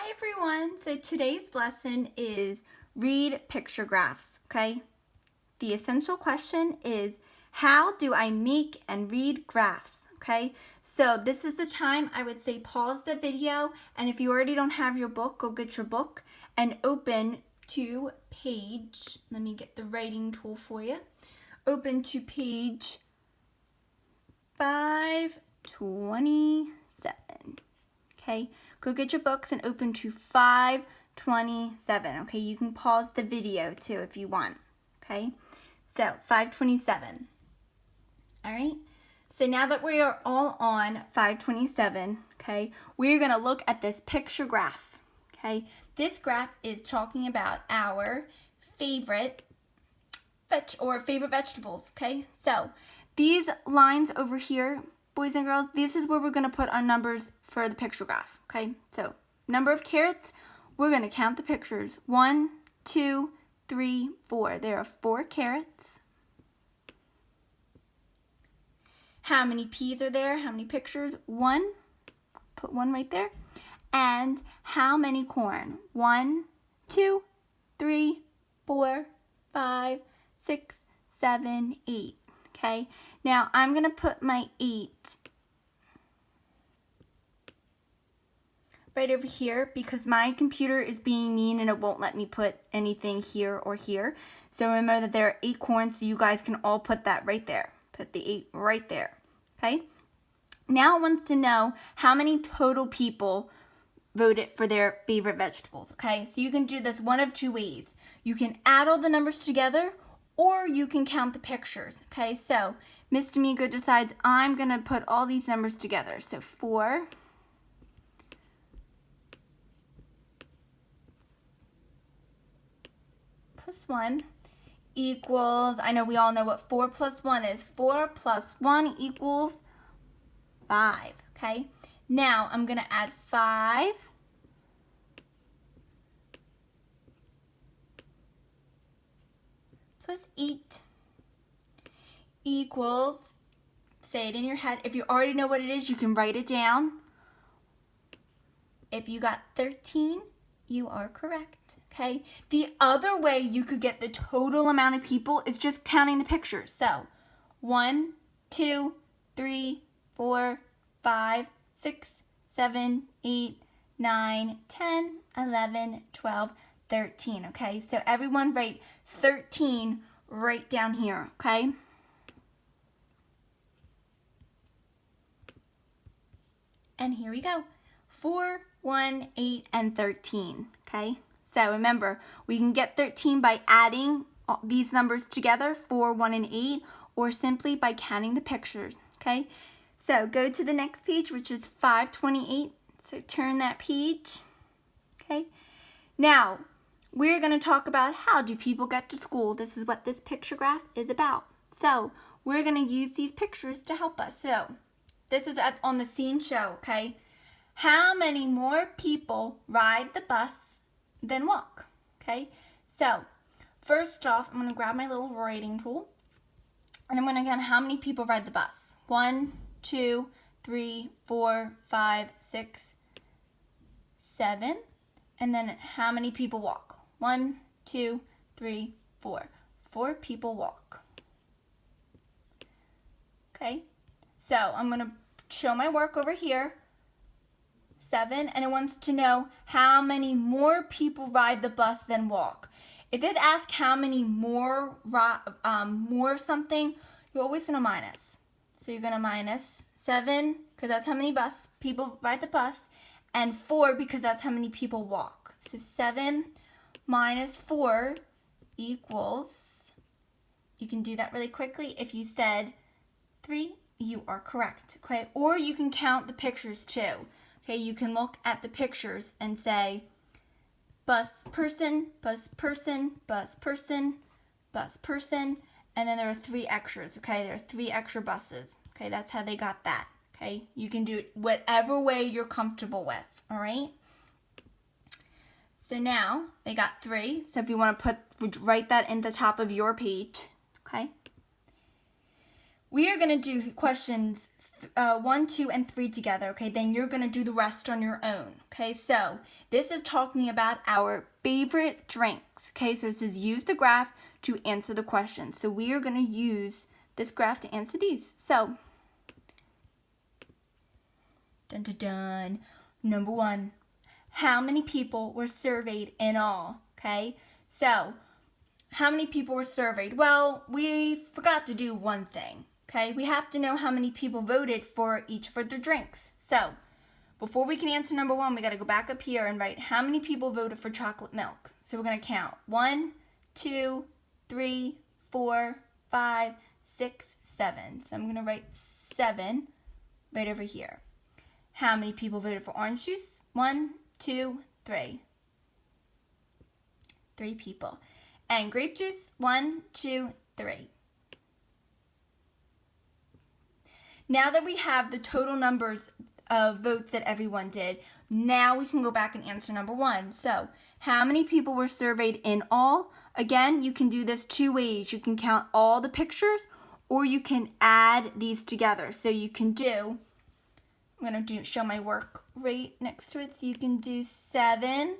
Hi everyone, so today's lesson is read picture graphs, okay? The essential question is, how do I make and read graphs, okay? So this is the time I would say pause the video, and if you already don't have your book, go get your book and open to page, let me get the writing tool for you. Open to page 527, okay? Go get your books and open to 527, okay? You can pause the video too if you want, okay? So 527, all right? So now that we are all on 527, okay, we're gonna look at this picture graph, okay? This graph is talking about our favorite vegetables, okay? So these lines over here, boys and girls, this is where we're going to put our numbers for the picture graph, okay? So number of carrots, we're going to count the pictures. 1, 2, 3, 4. There are 4 carrots. How many peas are there? How many pictures? 1. Put 1 right there. And how many corn? 1, 2, 3, 4, 5, 6, 7, 8. Okay, now I'm going to put my 8 right over here because my computer is being mean and it won't let me put anything here or here. So remember that there are 8 corns, so you guys can all put that right there. Put the 8 right there, okay? Now it wants to know how many total people voted for their favorite vegetables, okay? So you can do this one of 2 ways. You can add all the numbers together, or you can count the pictures, okay? So Miss D'Amico decides I'm going to put all these numbers together. So 4 plus 1 equals, I know we all know what 4 plus 1 is. 4 plus 1 equals 5, okay? Now I'm going to add 5 plus 8 equals, say it in your head. If you already know what it is, you can write it down. If you got 13, you are correct, okay? The other way you could get the total amount of people is just counting the pictures. So 1, 2, 3, 4, 5, 6, 7, 8, 9, 10, 11, 12, 13, okay? So everyone write 13 right down here, okay? And here we go. 4, 1, 8, and 13, okay? So remember, we can get 13 by adding these numbers together, 4, 1, and 8, or simply by counting the pictures, okay? So go to the next page, which is 528. So turn that page, okay? Now, we're going to talk about how do people get to school. This is what this picture graph is about. So we're going to use these pictures to help us. So this is on the scene show, okay? How many more people ride the bus than walk, okay? So first off, I'm going to grab my little writing tool, and I'm going to count how many people ride the bus. 1, 2, 3, 4, 5, 6, 7, and then how many people walk? 1, 2, 3, 4. 4 people walk. Okay, so I'm going to show my work over here. 7, and it wants to know how many more people ride the bus than walk. If it asks how many more something, you're always going to minus. So you're going to minus 7 because that's how many people ride the bus, and 4 because that's how many people walk. So 7 minus 4 equals, you can do that really quickly. If you said 3, you are correct, okay? Or you can count the pictures too. Okay, you can look at the pictures and say bus person, bus person, bus person, bus person, and then there are 3 extras, okay? There are 3 extra buses, okay? That's how they got that, okay? You can do it whatever way you're comfortable with, all right? So now they got 3, so if you want to write that in the top of your page, okay? We are going to do questions 1, 2, and 3 together, okay? Then you're going to do the rest on your own, okay? So this is talking about our favorite drinks, okay? So it says use the graph to answer the question. So we are going to use this graph to answer these. So, dun dun dun, number 1, how many people were surveyed in all, okay? So, how many people were surveyed? Well, we forgot to do one thing, okay? We have to know how many people voted for each of their drinks. So, before we can answer number 1, we got to go back up here and write how many people voted for chocolate milk. So we're going to count 1, 2, 3, 4, 5, 6, 7. So I'm going to write 7 right over here. How many people voted for orange juice? 1, 2, 3. 3 people. And grape juice? 1, 2, 3. Now that we have the total numbers of votes that everyone did, now we can go back and answer number 1. So, how many people were surveyed in all? Again, you can do this 2 ways. You can count all the pictures, or you can add these together. So you can do, I'm going to show my work right next to it. So you can do 7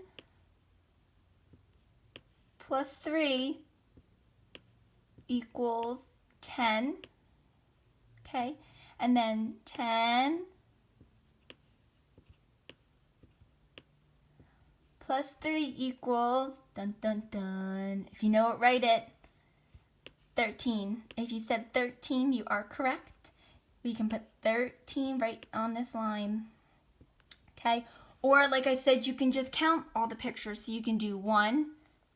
plus 3 equals 10. Okay, and then 10 plus 3 equals, dun dun dun, if you know it, write it, 13. If you said 13, you are correct. We can put 13 right on this line, okay? Or like I said, you can just count all the pictures. So you can do 1,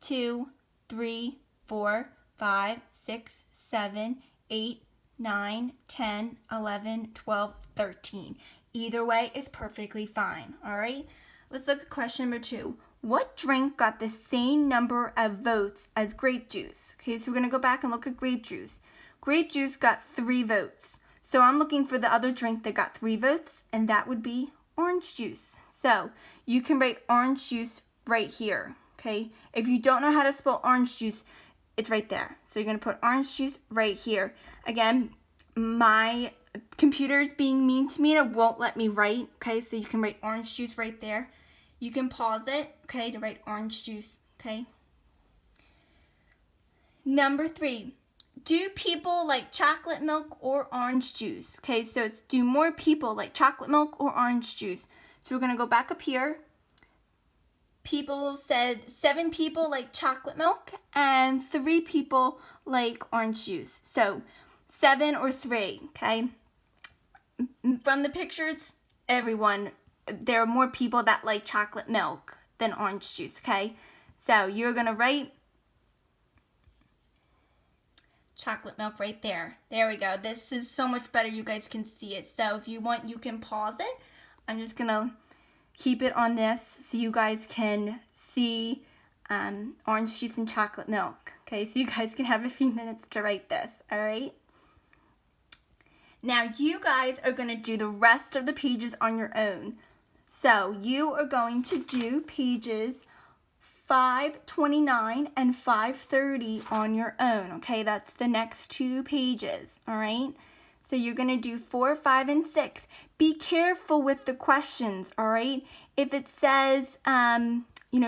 2, 3, 4, 5, 6, 7, 8, 9, 10, 11, 12, 13. Either way is perfectly fine, all right? Let's look at question number 2. What drink got the same number of votes as grape juice? Okay, so we're going to go back and look at grape juice. Grape juice got 3 votes. So I'm looking for the other drink that got 3 votes, and that would be orange juice. So you can write orange juice right here, okay? If you don't know how to spell orange juice, it's right there. So you're going to put orange juice right here. Again, my computer is being mean to me and it won't let me write, okay? So you can write orange juice right there. You can pause it, okay, to write orange juice, okay? Number 3, do people like chocolate milk or orange juice? Okay, so it's do more people like chocolate milk or orange juice? So we're going to go back up here. People said 7 people like chocolate milk and 3 people like orange juice. So 7 or 3, okay? From the pictures, there are more people that like chocolate milk than orange juice, okay? So you're going to write chocolate milk right there. There we go. This is so much better. You guys can see it. So if you want, you can pause it. I'm just going to keep it on this so you guys can see orange juice and chocolate milk. Okay, so you guys can have a few minutes to write this, all right? Now you guys are going to do the rest of the pages on your own. So you are going to do pages 529 and 530 on your own, okay? That's the next 2 pages, all right? So you're going to do 4, 5, and 6. Be careful with the questions, all right? If it says,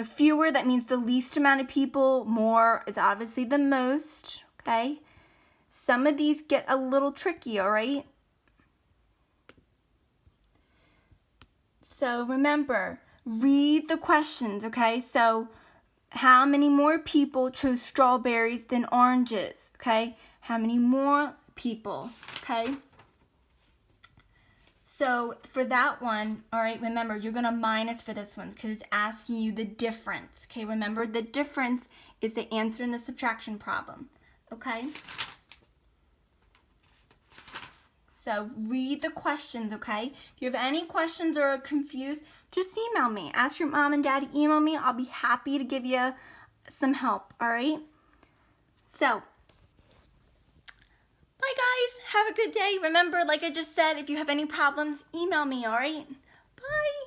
fewer, that means the least amount of people. More is obviously the most, okay? Some of these get a little tricky, all right? So remember, read the questions, okay? So how many more people chose strawberries than oranges, okay? How many more people, okay? So for that one, all right, remember, you're going to minus for this one because it's asking you the difference, okay? Remember, the difference is the answer in the subtraction problem, okay? So read the questions, okay? If you have any questions or are confused, just email me. Ask your mom and dad to email me. I'll be happy to give you some help, all right? So, bye guys. Have a good day. Remember, like I just said, if you have any problems, email me, all right? Bye.